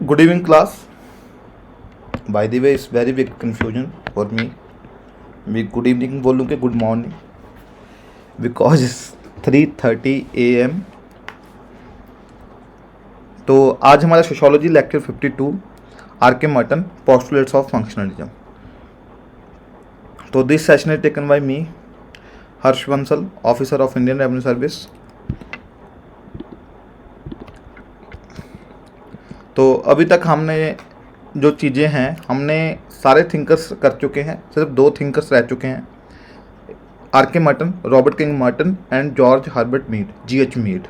Good evening, class. By the way, it's very big confusion for me. मैं good evening बोलूँ कि good morning because it's 3:30 AM. तो आज हमारा sociology lecture 52 are K Merton postulates of functionalism. तो this session is taken by me Harsh Bansal, officer of Indian revenue service. तो अभी तक हमने जो चीज़ें हैं हमने सारे थिंकर्स कर चुके हैं, सिर्फ दो थिंकर्स रह चुके हैं, R K Merton, Robert King Merton and George Herbert Mead, GH Mead.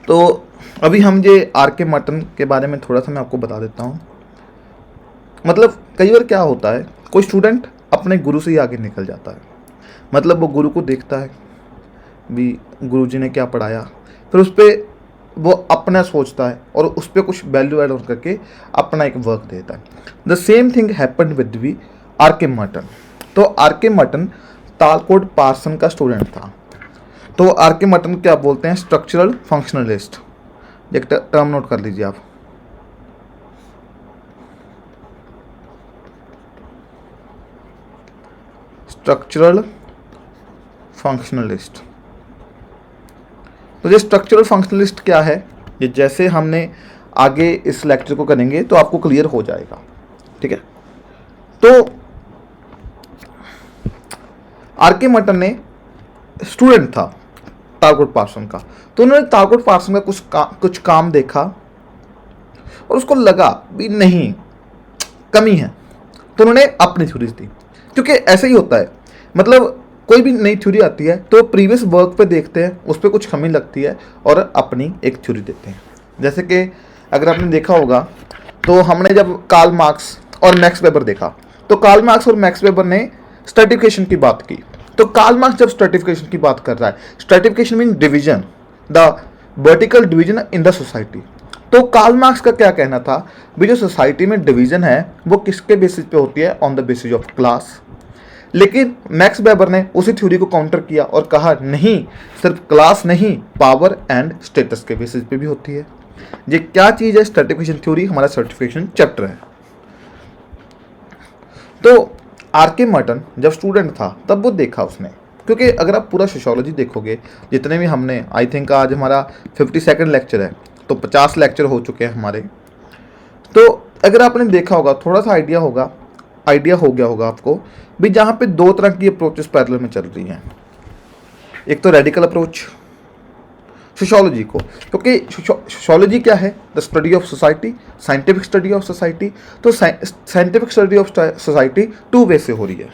तो अभी हम ये आर के मर्टन के बारे में थोड़ा सा मैं आपको बता देता हूँ. मतलब कई बार क्या होता है, कोई स्टूडेंट अपने गुरु से ही आगे निकल जाता है. मतलब वो गुरु को देखता है भी गुरुजी ने क्या पढ़ाया, फिर उस पर वो अपना सोचता है और उस पर कुछ वैल्यू एड ऑन करके अपना एक वर्क देता है. The same thing happened with we R K Merton. तो R K Merton Talcott Parson का स्टूडेंट था. तो आर के मर्टन क्या बोलते हैं, स्ट्रक्चरल फंक्शनलिस्ट. एक टर्म नोट कर लीजिए आप. Structural functionalist. तो ये स्ट्रक्चरल फंक्शनलिस्ट क्या है, ये जैसे हमने आगे इस लेक्चर को करेंगे तो आपको क्लियर हो जाएगा. ठीक है. तो आर के मर्टन ने स्टूडेंट था तालकोट पार्सन का. तो उन्होंने तालकोट पार्सन का कुछ काम देखा और उसको लगा भी नहीं कमी है, तो उन्होंने अपनी थ्योरीज दी. क्योंकि ऐसे ही होता है, मतलब कोई भी नई थ्योरी आती है तो प्रीवियस वर्क पे देखते हैं, उस पर कुछ कमी लगती है और अपनी एक थ्योरी देते हैं. जैसे कि अगर आपने देखा होगा तो हमने जब कार्ल मार्क्स और मैक्स वेबर देखा, तो कार्ल मार्क्स और मैक्स वेबर ने स्ट्रैटिफिकेशन की बात की. तो कार्ल मार्क्स जब स्ट्रैटिफिकेशन की बात कर रहा है, stratification mean division, the vertical division in the society. तो कार्ल मार्क्स का क्या कहना था, भी जो सोसाइटी में डिवीजन है वो किसके बेसिस पे होती है, on the basis of class. लेकिन मैक्स वेबर ने उसी थ्योरी को काउंटर किया और कहा नहीं, सिर्फ क्लास नहीं, पावर एंड स्टेटस के बेसिस पे भी होती है. ये क्या चीज़ है, स्ट्रैटिफिकेशन थ्योरी, हमारा सर्टिफिकेशन चैप्टर है. तो आर के मर्टन जब स्टूडेंट था तब वो देखा उसने, क्योंकि अगर आप पूरा सोशियोलॉजी देखोगे, जितने भी हमने, आई थिंक आज हमारा 52nd लेक्चर है, तो 50 लेक्चर हो चुके हैं हमारे. तो अगर आपने देखा होगा, थोड़ा सा आइडिया हो गया होगा आपको भी, जहाँ पे दो तरह की अप्रोचेस पैरेलल में चल रही हैं. एक तो रेडिकल अप्रोच सोशियोलॉजी को, क्योंकि सोशियोलॉजी क्या है, the study of society, scientific study of society. तो scientific study of society two way से हो रही है.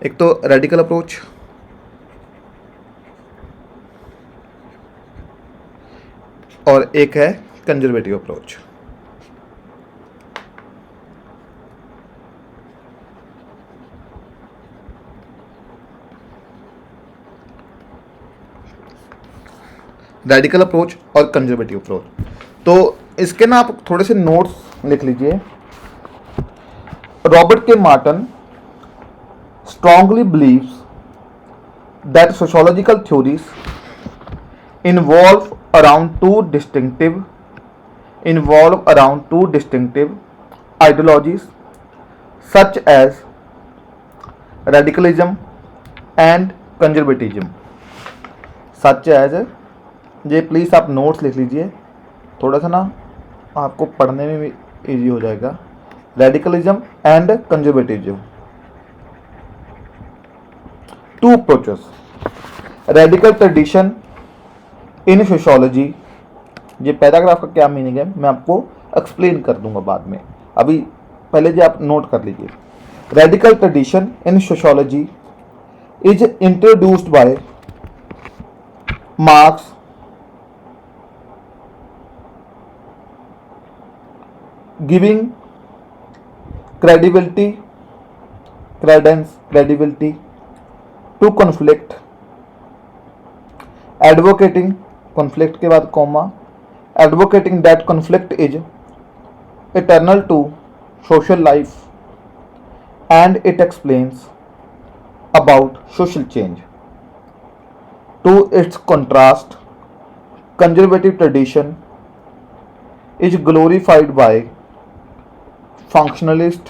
एक तो रेडिकल अप्रोच और एक है कंजर्वेटिव अप्रोच. रेडिकल अप्रोच और कंजर्वेटिव अप्रोच. तो इसके ना आप थोड़े से नोट्स लिख लीजिए. रॉबर्ट के Merton strongly believes that sociological theories involve around two distinctive ideologies such as radicalism and conservatism. ये प्लीज़ आप नोट्स लिख लीजिए, थोड़ा सा ना आपको पढ़ने में भी ईजी हो जाएगा. Radicalism and conservatism, two approaches. Radical tradition in sociology, ये पैराग्राफ का क्या मीनिंग है मैं आपको एक्सप्लेन कर दूंगा बाद में, अभी पहले जो आप नोट कर लीजिए. Radical tradition in sociology is introduced by marks, giving credibility to conflict, advocating conflict के बाद comma, advocating that conflict is eternal to social life and it explains about social change. To its contrast, conservative tradition is glorified by functionalist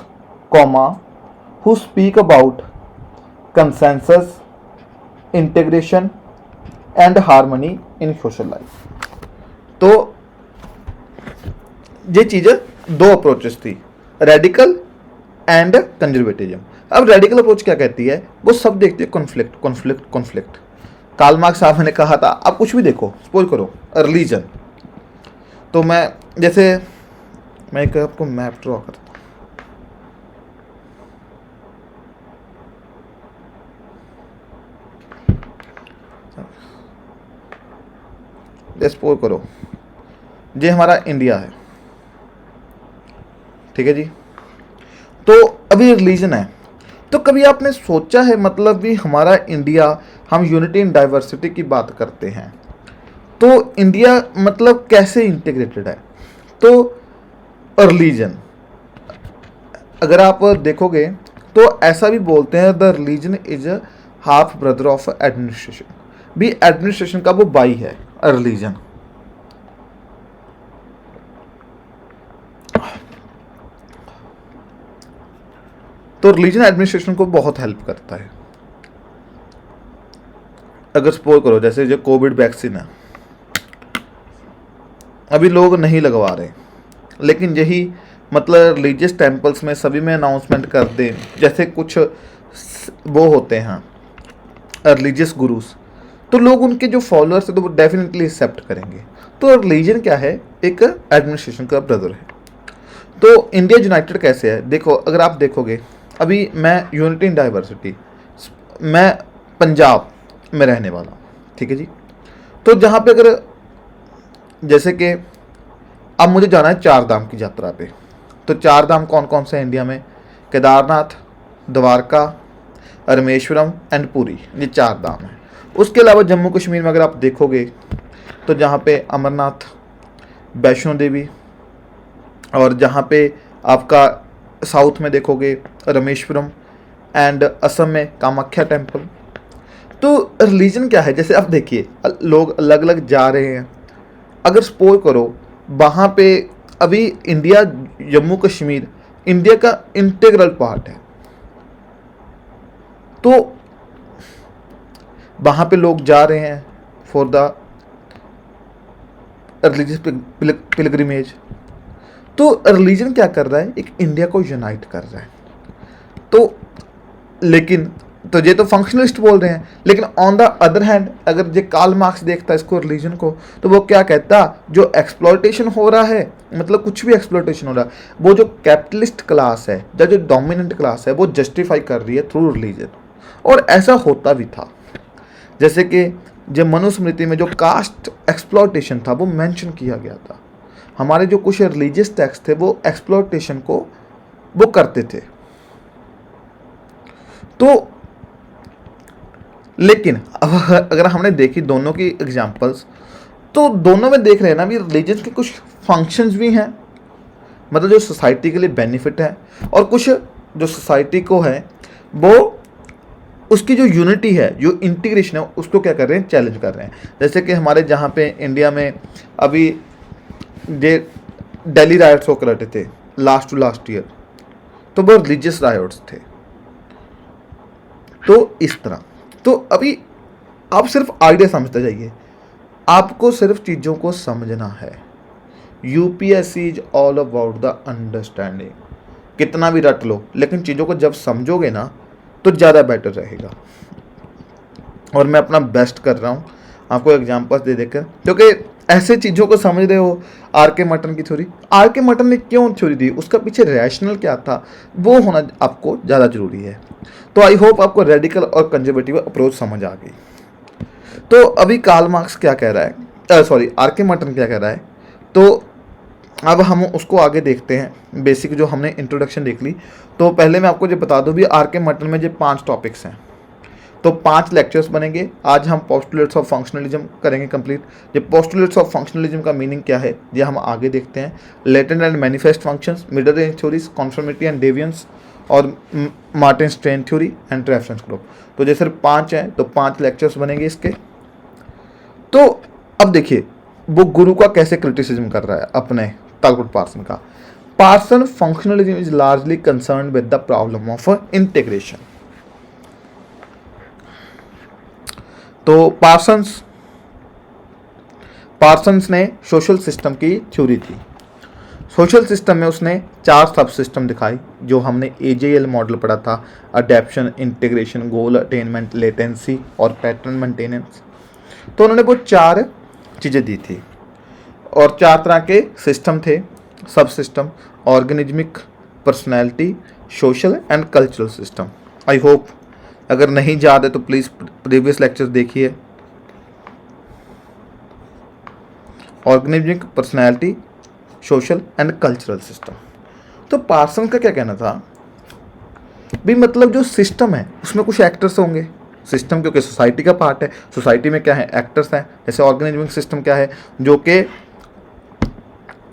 comma who speak about consensus, integration and harmony in social life. तो ये चीज़ें दो approaches थी, radical and conservatism. अब radical approach क्या कहती है, वो सब देखते हैं conflict conflict conflict. Karl Marx साहब ने कहा था, आप कुछ भी देखो, सपोज करो रिलीजन, तो मैं एक आपको मैप ड्रॉ करता हूँ। सपोज करो ये हमारा इंडिया है, ठीक है जी। तो अभी रिलीजन है, तो कभी आपने सोचा है, मतलब भी हमारा इंडिया, हम यूनिटी इन डाइवर्सिटी की बात करते हैं, तो इंडिया मतलब कैसे इंटीग्रेटेड है। तो रिलीजन अगर आप देखोगे तो ऐसा भी बोलते हैं, the religion is half brother of administration, भी एडमिनिस्ट्रेशन का वो भाई है रिलीजन। तो रिलीजन एडमिनिस्ट्रेशन को बहुत हेल्प करता है। अगर सपोज करो जैसे जो कोविड वैक्सीन है, अभी लोग नहीं लगवा रहे, लेकिन यही मतलब रिलीजियस टेम्पल्स में सभी में अनाउंसमेंट कर दें, जैसे कुछ वो होते हैं रिलीजियस गुरुस, तो लोग उनके जो फॉलोअर्स हैं तो वो डेफिनेटली एक्सेप्ट करेंगे। तो रिलीजन क्या है, एक एडमिनिस्ट्रेशन का ब्रदर है। तो इंडिया यूनाइटेड कैसे है, देखो अगर आप देखोगे, अभी मैं यूनिटी इन डाइवर्सिटी, मैं पंजाब में रहने वाला हूँ, ठीक है जी। तो जहाँ पे अगर जैसे कि अब मुझे जाना है चार धाम की यात्रा पे, तो चार धाम कौन कौन से हैं इंडिया में, केदारनाथ, द्वारका, रामेश्वरम एंड पुरी, ये चार धाम हैं। उसके अलावा जम्मू कश्मीर में अगर आप देखोगे तो जहाँ पे अमरनाथ, वैष्णो देवी, और जहाँ पे आपका साउथ में देखोगे रामेश्वरम, एंड असम में कामाख्या टेम्पल। तो रिलीजन क्या है, जैसे आप देखिए लोग अलग अलग जा रहे हैं, अगर सपोज करो वहाँ पे अभी इंडिया, जम्मू कश्मीर इंडिया का इंटीग्रल पार्ट है, तो वहाँ पे लोग जा रहे हैं फॉर द रिलीजियस पिलग्रिमेज। तो रिलीजन क्या कर रहा है, एक इंडिया को यूनाइट कर रहा है। तो लेकिन तो ये तो फंक्शनलिस्ट बोल रहे हैं, लेकिन ऑन द अदर हैंड अगर ये कार्ल मार्क्स देखता है इसको रिलीजन को, तो वो क्या कहता, जो एक्सप्लॉयटेशन हो रहा है, मतलब कुछ भी एक्सप्लॉयटेशन हो रहा है, वो जो कैपिटलिस्ट क्लास है या जो डोमिनेंट क्लास है वो जस्टिफाई कर रही है थ्रू रिलीजन। और ऐसा होता भी था, जैसे कि जब मनुस्मृति में जो कास्ट एक्सप्लॉयटेशन था वो मेंशन किया गया था। हमारे जो कुछ रिलीजियस टेक्स्ट थे वो एक्सप्लॉयटेशन को वो करते थे। तो लेकिन अगर हमने देखी दोनों की एग्जांपल्स, तो दोनों में देख रहे हैं ना भी रिलीजन के कुछ फंक्शंस भी हैं, मतलब जो सोसाइटी के लिए बेनिफिट है, और कुछ जो सोसाइटी को है वो उसकी जो यूनिटी है, जो इंटीग्रेशन है, उसको क्या कर रहे हैं, चैलेंज कर रहे हैं। जैसे कि हमारे जहाँ पे इंडिया में अभी ये दिल्ली राइट्स होकर रहे थे लास्ट टू लास्ट ईयर, तो वो रिलीजियस राइट्स थे। तो इस तरह, तो अभी आप सिर्फ आइडिया समझते जाइए, आपको सिर्फ चीज़ों को समझना है। UPSC is all about the understanding. कितना भी रट लो, लेकिन चीज़ों को जब समझोगे ना तो ज़्यादा बेटर रहेगा। और मैं अपना बेस्ट कर रहा हूँ आपको एग्जांपल्स दे देकर, क्योंकि ऐसे चीज़ों को समझ रहे हो। आर के मटन की थ्योरी, आर के मटन ने क्यों थ्योरी दी, उसका पीछे रैशनल क्या था, वो होना आपको ज़्यादा ज़रूरी है। तो आई होप आपको रेडिकल और कंजर्वेटिव अप्रोच समझ आ गई। तो अभी कार्ल मार्क्स क्या कह रहा है, सॉरी आर के मटन क्या कह रहा है, तो अब हम उसको आगे देखते हैं। बेसिक जो हमने इंट्रोडक्शन देख ली, तो पहले मैं आपको जो बता दूं भी आर के मटन में जो 5 टॉपिक्स हैं, तो 5 लेक्चर्स बनेंगे। आज हम पोस्टुलेट्स ऑफ फंक्शनलिज्म करेंगे कंप्लीट। ये पोस्टुलेट्स ऑफ फंक्शनलिज्म का मीनिंग क्या है ये हम आगे देखते हैं। Latent and manifest functions, middle range theories, conformity and deviance, और Merton strain theory and reference group. तो ये सिर्फ 5 हैं, तो 5 लेक्चर्स बनेंगे इसके। तो अब देखिए वो गुरु का कैसे क्रिटिसिज्म कर रहा है अपने तालकोट पार्सन का। Parson functionalism is largely concern with the problem of integration. तो पार्सन्स ने सोशल सिस्टम की थ्योरी थी। सोशल सिस्टम में उसने 4 सब सिस्टम दिखाई जो हमने एजेएल मॉडल पढ़ा था, अडेप्शन, इंटीग्रेशन, गोल अटेनमेंट, लेटेंसी और पैटर्न मेंटेनेंस। तो उन्होंने वो 4 चीज़ें दी थी और 4 तरह के सिस्टम थे, सब system, organismic, personality, social and cultural system. I hope अगर नहीं याद है तो प्लीज़ प्रीवियस लेक्चर देखिए। Organismic, personality, social and cultural system. तो पार्सन का क्या कहना था भी, मतलब जो सिस्टम है उसमें कुछ एक्टर्स होंगे। सिस्टम क्योंकि सोसाइटी का पार्ट है, सोसाइटी में क्या है, एक्टर्स हैं। जैसे ऑर्गेनिज्मिक सिस्टम क्या है, जो कि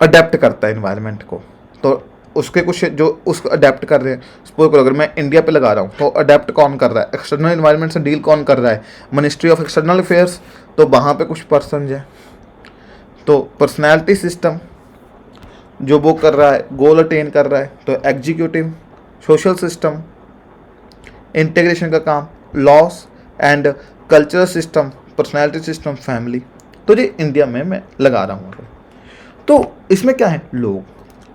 अडेप्ट करता है इन्वायरमेंट को, तो उसके कुछ जो उसको अडेप्ट कर रहे हैं। सपोज करो अगर मैं इंडिया पे लगा रहा हूँ तो अडेप्ट कौन कर रहा है, एक्सटर्नल इन्वायरमेंट से डील कौन कर रहा है, मिनिस्ट्री ऑफ एक्सटर्नल अफेयर्स, तो वहाँ पे कुछ पर्सन है। तो पर्सनैलिटी सिस्टम जो वो कर रहा है, गोल अटेन कर रहा है, तो एग्जीक्यूटिव। सोशल सिस्टम, इंटीग्रेशन का काम, loss and cultural system, personality system, family. तो ये इंडिया में मैं लगा रहा हूँ। तो इसमें क्या है, लोग,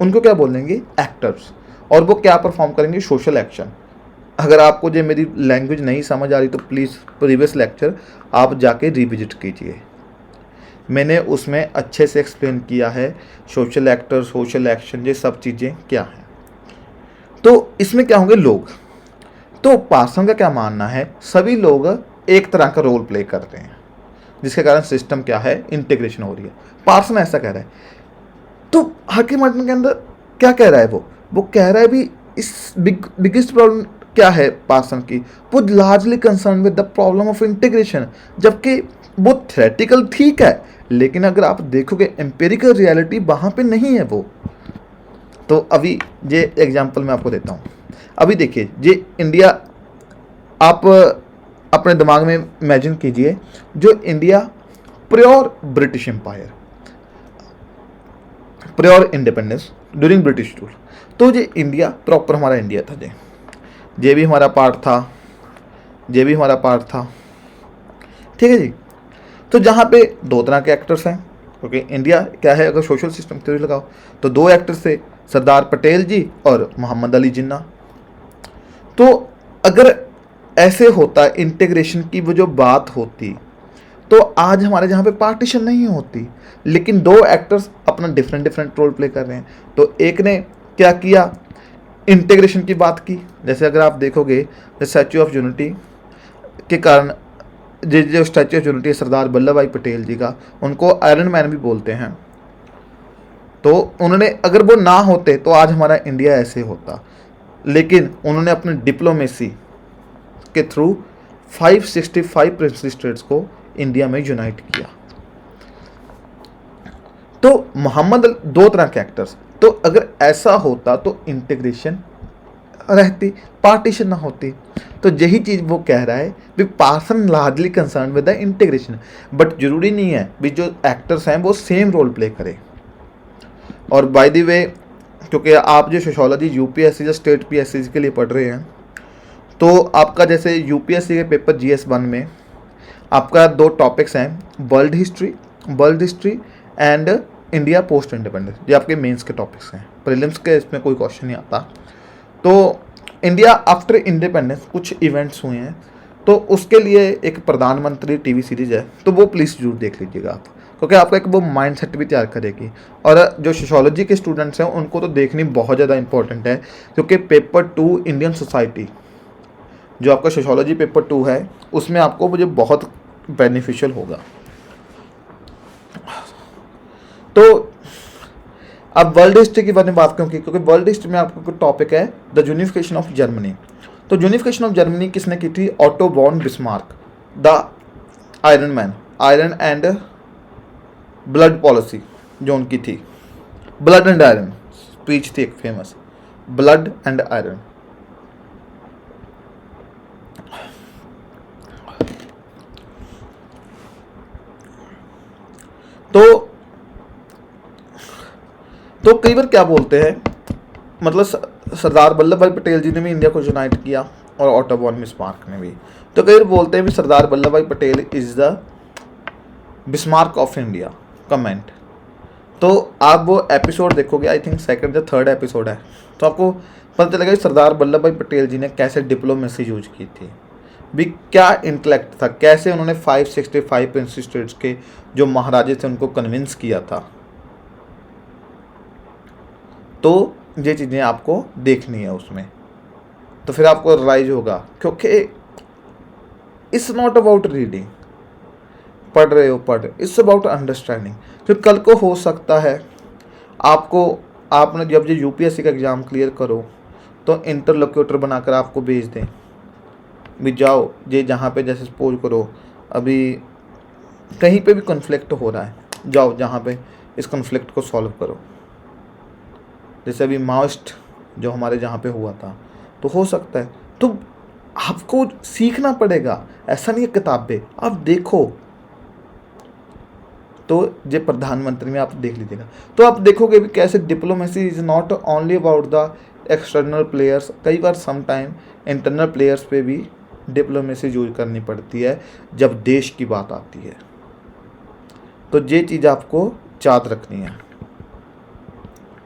उनको क्या बोलेंगे, एक्टर्स, और वो क्या परफॉर्म करेंगे, सोशल एक्शन। अगर आपको जो मेरी लैंग्वेज नहीं समझ आ रही तो प्लीज़ प्रीवियस लेक्चर आप जाके रिविजिट कीजिए, मैंने उसमें अच्छे से एक्सप्लेन किया है सोशल एक्टर, सोशल एक्शन, ये सब चीज़ें क्या हैं। तो इसमें क्या होंगे, लोग। तो पार्सन का क्या मानना है, सभी लोग एक तरह का रोल प्ले करते हैं जिसके कारण सिस्टम क्या है, इंटीग्रेशन हो रही है। पार्सन ऐसा कह रहा है। तो हार्की-मार्टिन के अंदर क्या कह रहा है, वो कह रहा है भी इस बिगेस्ट प्रॉब्लम क्या है पार्सन की, वो largely concern with the problem of integration. जबकि वो थ्योरेटिकल ठीक है, लेकिन अगर आप देखोगे एम्पिरिकल रियलिटी वहाँ पे नहीं है वो। तो अभी ये एग्जांपल मैं आपको देता हूँ। अभी देखिए, ये इंडिया, आप अपने दिमाग में इमेजिन कीजिए, जो India pure British empire, pure independence during British rule. तो ये इंडिया प्रॉपर हमारा इंडिया था, ये भी हमारा पार्ट था, ये भी हमारा पार्ट था, ठीक है जी। तो जहाँ पे 2 तरह के एक्टर्स हैं, क्योंकि इंडिया क्या है, अगर सोशल सिस्टम थ्योरी लगाओ तो 2 एक्टर्स थे, सरदार पटेल जी और मोहम्मद अली जिन्ना। तो अगर ऐसे होता, इंटीग्रेशन की वो जो बात होती, तो आज हमारे जहाँ पे पार्टीशन नहीं होती। लेकिन 2 एक्टर्स अपना डिफरेंट रोल प्ले कर रहे हैं। तो एक ने क्या किया, इंटीग्रेशन की बात की। जैसे अगर आप देखोगे स्टैच्यू ऑफ यूनिटी के कारण, जो स्टैच्यू ऑफ यूनिटी है सरदार वल्लभ भाई पटेल जी का, उनको आयरन मैन भी बोलते हैं। तो उन्होंने, अगर वो ना होते तो आज हमारा इंडिया ऐसे होता। लेकिन उन्होंने अपनी डिप्लोमेसी के थ्रू 565 प्रिंसली स्टेट्स को इंडिया में यूनाइट किया। तो मोहम्मद 2 तरह के एक्टर्स। तो अगर ऐसा होता तो इंटीग्रेशन रहती, पार्टीशन ना होती। तो यही चीज़ वो कह रहा है भी, Parson largely concern with the integration, but जरूरी नहीं है भी जो एक्टर्स हैं वो सेम रोल प्ले करें। और बाय द वे, क्योंकि आप जो सोशोलॉजी यूपीएससी या स्टेट पीएससी के लिए पढ़ रहे हैं, तो आपका जैसे यूपीएससी के पेपर GS1 में आपका 2 टॉपिक्स हैं, world history and India post independence. ये आपके मेंस के टॉपिक्स हैं, प्रीलिम्स के इसमें कोई क्वेश्चन नहीं आता। तो इंडिया आफ्टर इंडिपेंडेंस कुछ इवेंट्स हुए हैं, तो उसके लिए एक प्रधानमंत्री टीवी सीरीज़ है, तो वो प्लीज़ जरूर देख लीजिएगा आप, क्योंकि आपका एक वो माइंड सेट भी तैयार करेगी। और जो सोशोलॉजी के स्टूडेंट्स हैं उनको तो देखनी बहुत ज़्यादा इंपॉर्टेंट है, क्योंकि पेपर 2 इंडियन सोसाइटी, जो आपका सोशोलॉजी पेपर 2 है, उसमें आपको मुझे बहुत बेनिफिशियल होगा। तो अब वर्ल्ड हिस्ट्री के बारे में बात क्यों की, क्योंकि वर्ल्ड हिस्ट्री में आपका टॉपिक है द यूनिफिकेशन ऑफ जर्मनी। तो यूनिफिकेशन ऑफ जर्मनी किसने की थी, Otto von Bismarck, the iron man, iron and blood policy जो उनकी थी, ब्लड एंड आयरन स्पीच थी एक फेमस, ब्लड एंड आयरन। तो तो कई बार क्या बोलते हैं, मतलब सरदार वल्लभ भाई पटेल जी ने भी इंडिया को यूनाइट किया और ऑटो वॉन बिस्मार्क ने भी। तो कई बार बोलते हैं भी सरदार वल्लभ भाई Patel is the Bismarck of India, comment. तो आप वो एपिसोड देखोगे, आई थिंक सेकंड या थर्ड एपिसोड है, तो आपको पता चलेगा कि सरदार वल्लभ भाई पटेल जी ने कैसे डिप्लोमेसी यूज की थी, भी क्या इंटेलेक्ट था, कैसे उन्होंने 565 प्रिंस स्टेट्स के जो महाराजे थे उनको कन्विंस किया था। तो ये चीज़ें आपको देखनी है उसमें, तो फिर आपको रियलाइज होगा, क्योंकि इट्स नॉट अबाउट रीडिंग, पढ़ रहे हो पढ़, इट्स अबाउट अंडरस्टैंडिंग। फिर कल को हो सकता है आपको, आपने जब ये यूपीएससी का एग्ज़ाम क्लियर करो तो इंटरलोक्यूटर बनाकर आपको भेज दें भी जाओ ये जहाँ पे, जैसे सपोज करो अभी कहीं पे भी कन्फ्लिक्ट हो रहा है, जाओ जहाँ पे इस कन्फ्लिक्ट को सॉल्व करो। जैसे अभी माओइस्ट जो हमारे जहाँ पे हुआ था, तो हो सकता है, तो आपको सीखना पड़ेगा, ऐसा नहीं है किताबें आप देखो। तो ये प्रधानमंत्री में आप देख लीजिएगा, तो आप देखोगे भी कैसे diplomacy is not only about the external players, कई बार सम टाइम इंटरनल प्लेयर्स पे भी डिप्लोमेसी यूज करनी पड़ती है जब देश की बात आती है। तो ये चीज़ आपको याद रखनी है।